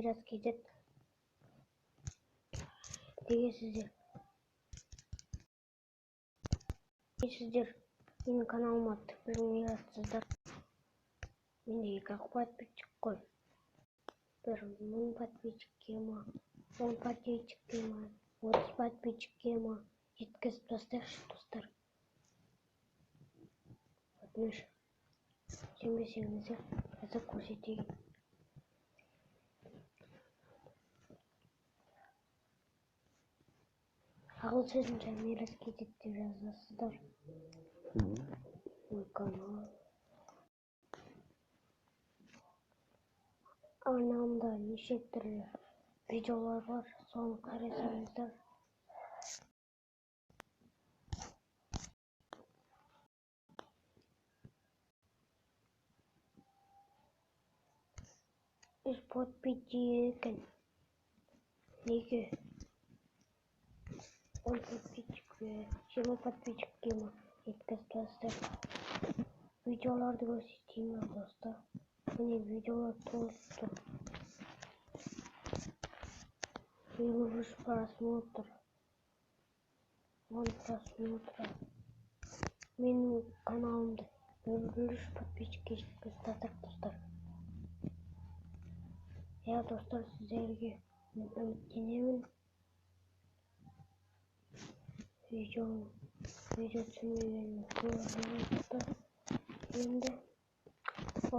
Мирас KZ. Неге сіздер менің каналыма түкілмей жатсыздар? Менде как подписчик қой. Бір 1000 подписчикке ма, 10 подписчикке ма, 30 подписчикке ма жеткізіп тастайықшы достар. Өтініш. Сенбесеңіздер жазып көрсетейін. Ағылшынша Мирас KZ деп жазасыздар. Мой канал. Арнамда неше түрлі видеолар бар, соны қарасаңыздар. Үш подписчик екен. Неге? 10 подписчикке, 20 подписчикке ма жеткізіп тастайық. Видеоларды көрсетейін достар. Міне видеолар толып тұр. 23 просмотр. 10 просмотр. Менің каналымды 23 подписчикке жеткізіп тастайық достар. Я достар, сіздерге үміттенемін. Видео түсірмегенімді көрдіңіздер. Енді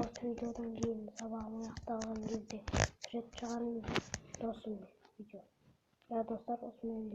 осы видеодан кейін сабағым аяқталған кезде түсіріп шығармын досыммен видео. Я достар, осымен